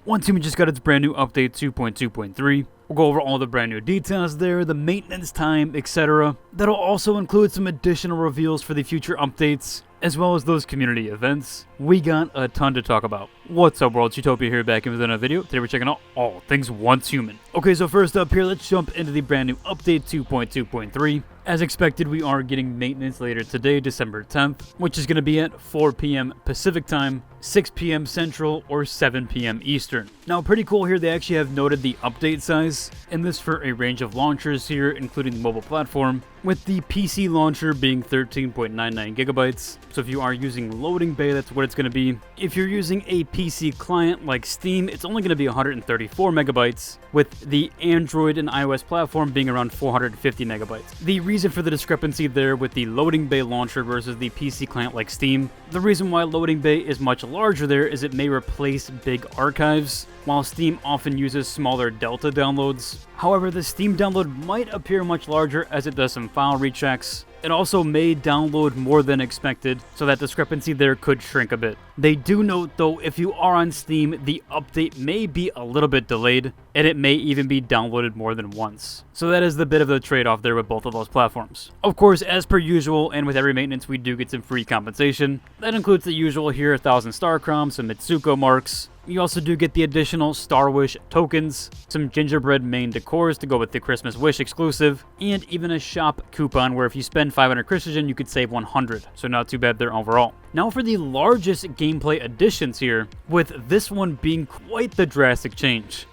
Once Human just got its brand new update 2.2.3. We'll go over all the brand new details there, the maintenance time, etc. That'll also include some additional reveals for the future updates, as well as those community events. We got a ton to talk about. What's up, world? Utopia here, back in with another video. Today we're checking out all things Once Human. Okay, so first up here, let's jump into the brand new update 2.2.3. As expected, we are getting maintenance later today, December 10th, which is going to be at 4 p.m. Pacific time, 6 p.m. Central, or 7 p.m. Eastern. Now, pretty cool here, they actually have noted the update size, and this for a range of launchers here, including the mobile platform, with the PC launcher being 13.99 gigabytes. So if you are using loading bay, that's what it's going to be. If you're using a PC client like Steam, it's only going to be 134 megabytes, with the Android and iOS platform being around 450 megabytes. The reason for the discrepancy there with the loading bay launcher versus the PC client like Steam, the reason why loading bay is much larger there is it may replace big archives, while Steam often uses smaller Delta downloads. However, the Steam download might appear much larger as it does some file rechecks. It also may download more than expected, so that discrepancy there could shrink a bit. They do note though, if you are on Steam, the update may be a little bit delayed, and it may even be downloaded more than once. So that is the bit of the trade-off there with both of those platforms. Of course, as per usual, and with every maintenance, we do get some free compensation. That includes the usual here, 1,000 Star Crowns, some Mitsuko marks. You also do get the additional Star Wish tokens, some gingerbread main decors to go with the Christmas Wish exclusive, and even a shop coupon where if you spend 500 Christian, you could save 100, so not too bad there overall. Now for the largest gameplay additions here, with this one being quite the drastic change.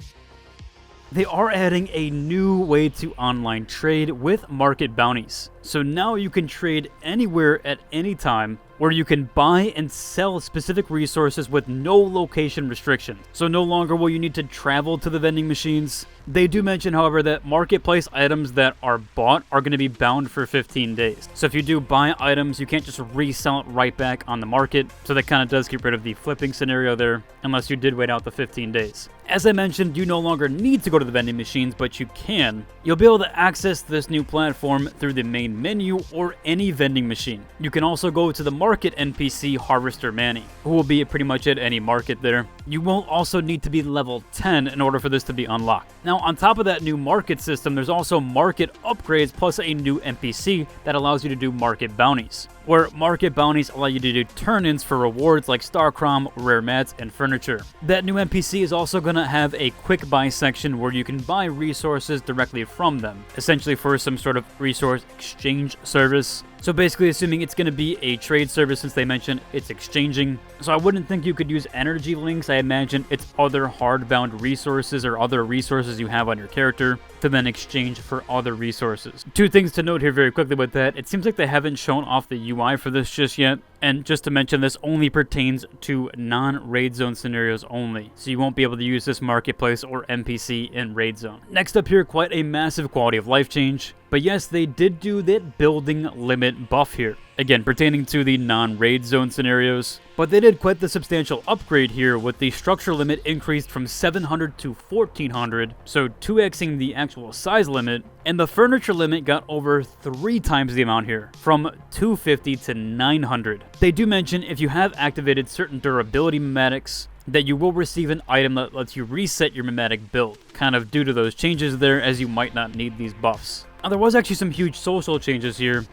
They are adding a new way to online trade with market bounties. So now you can trade anywhere at any time, where you can buy and sell specific resources with no location restriction. So no longer will you need to travel to the vending machines. They do mention, however, that marketplace items that are bought are going to be bound for 15 days. So if you do buy items, you can't just resell it right back on the market. So that kind of does get rid of the flipping scenario there, unless you did wait out the 15 days. As I mentioned, you no longer need to go to the vending machines, but you can. You'll be able to access this new platform through the main menu or any vending machine. You can also go to the market NPC Harvester Manny, who will be pretty much at any market there. You won't also need to be level 10 in order for this to be unlocked. Now, on top of that new market system, there's also market upgrades plus a new NPC that allows you to do market bounties, where market bounties allow you to do turn-ins for rewards like Star Crom, rare mats, and furniture. That new NPC is also going to have a quick buy section where you can buy resources directly from them, essentially for some sort of resource exchange service. So basically, assuming it's going to be a trade service, since they mentioned it's exchanging. So I wouldn't think you could use energy links. I imagine it's other hardbound resources or other resources you have on your character to then exchange for other resources. Two things to note here very quickly with that. It seems like they haven't shown off the UI for this just yet. And just to mention, this only pertains to non-raid zone scenarios only. So you won't be able to use this marketplace or NPC in raid zone. Next up here, quite a massive quality of life change. But yes, they did do that building limit buff here. Again, pertaining to the non-raid zone scenarios. But they did quite the substantial upgrade here with the structure limit increased from 700 to 1400, so 2xing the actual size limit, and the furniture limit got over 3 times the amount here, from 250 to 900. They do mention if you have activated certain durability mematics, that you will receive an item that lets you reset your mimetic build, kind of due to those changes there, as you might not need these buffs. Now, there was actually some huge social changes here.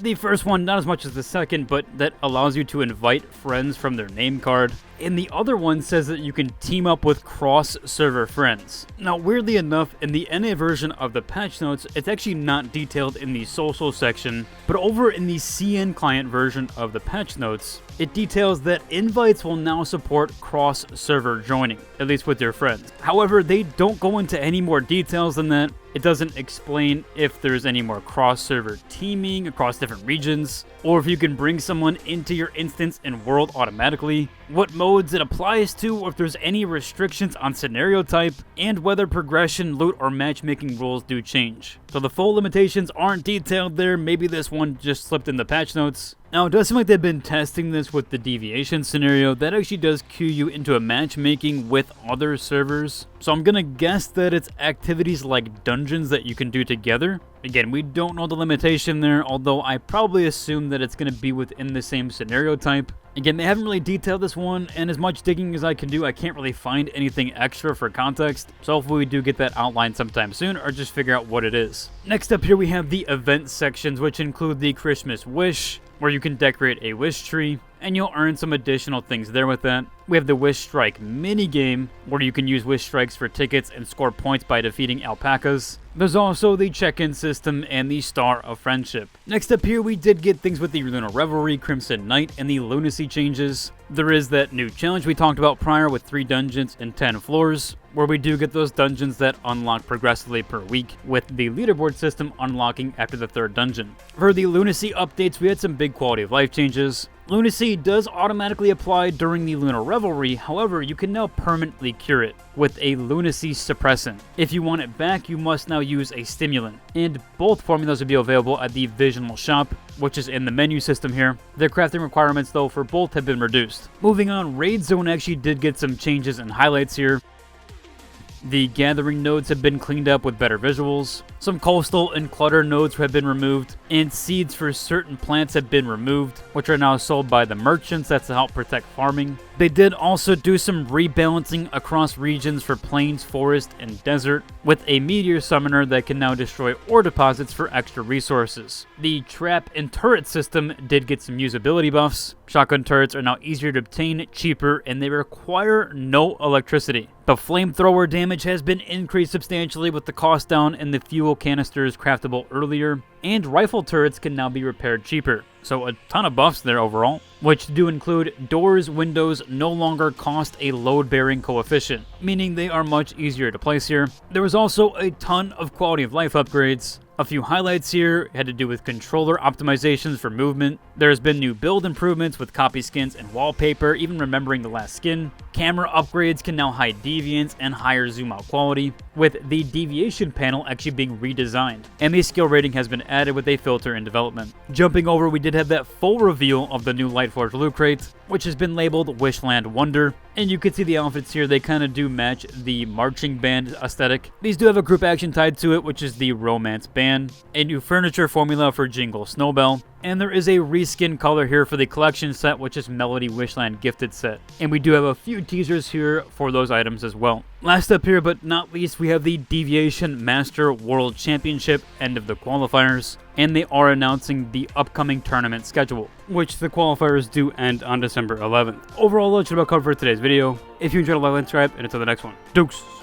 The first one, not as much as the second, but that allows you to invite friends from their name card. And the other one says that you can team up with cross-server friends. Now, weirdly enough, in the NA version of the patch notes, it's actually not detailed in the social section, but over in the CN client version of the patch notes, it details that invites will now support cross-server joining, at least with your friends. However, they don't go into any more details than that. It doesn't explain if there's any more cross-server teaming across different regions, or if you can bring someone into your instance and world automatically, what modes it applies to, or if there's any restrictions on scenario type, and whether progression, loot, or matchmaking rules do change. So the full limitations aren't detailed there. Maybe this one just slipped in the patch notes. Now, it does seem like they've been testing this with the deviation scenario. That actually does cue you into a matchmaking with other servers. So I'm gonna guess that it's activities like dungeons that you can do together. Again, we don't know the limitation there, although I probably assume that it's gonna be within the same scenario type. Again, they haven't really detailed this one, and as much digging as I can do, I can't really find anything extra for context, so hopefully we do get that outlined sometime soon, or just figure out what it is. Next up here we have the event sections, which include the Christmas Wish, where you can decorate a wish tree, and you'll earn some additional things there with that. We have the Wish Strike minigame, where you can use wish strikes for tickets and score points by defeating alpacas. There's also the check-in system and the Star of Friendship. Next up here, we did get things with the Lunar Revelry, Crimson Night, and the Lunacy changes. There is that new challenge we talked about prior with 3 dungeons and 10 floors, where we do get those dungeons that unlock progressively per week, with the leaderboard system unlocking after the 3rd dungeon. For the Lunacy updates, we had some big quality of life changes. Lunacy does automatically apply during the Lunar Revelry, however, you can now permanently cure it with a Lunacy suppressant. If you want it back, you must now use a stimulant, and both formulas will be available at the Visional Shop, which is in the menu system here. Their crafting requirements, though, for both have been reduced. Moving on, Raid Zone actually did get some changes and highlights here. The gathering nodes have been cleaned up with better visuals. Some coastal and clutter nodes have been removed, and seeds for certain plants have been removed, which are now sold by the merchants. That's to help protect farming. They did also do some rebalancing across regions for plains, forest, and desert, with a meteor summoner that can now destroy ore deposits for extra resources. The trap and turret system did get some usability buffs. Shotgun turrets are now easier to obtain, cheaper, and they require no electricity. The flamethrower damage has been increased substantially with the cost down and the fuel canisters craftable earlier, and rifle turrets can now be repaired cheaper. So a ton of buffs there overall, which do include doors, windows no longer cost a load-bearing coefficient, meaning they are much easier to place here. There was also a ton of quality of life upgrades. A few highlights here had to do with controller optimizations for movement. There's been new build improvements with copy skins and wallpaper, even remembering the last skin. Camera upgrades can now hide deviance and higher zoom out quality, with the deviation panel actually being redesigned. And the skill rating has been added with a filter in development. Jumping over, we did have that full reveal of the new Lightforge loot crate, which has been labeled Wishland Wonder. And you can see the outfits here, they kind of do match the marching band aesthetic. These do have a group action tied to it, which is the Romance Band, a new furniture formula for Jingle Snowbell, and there is a reskin color here for the collection set, which is Melody Wishland Gifted Set. And we do have a few teasers here for those items as well. Last up here, but not least, we have the Deviation Master World Championship, end of the qualifiers, and they are announcing the upcoming tournament schedule, which the qualifiers do end on December 11th. Overall, that's about covered for today's video. If you enjoyed, like and subscribe, and until the next one, deuce!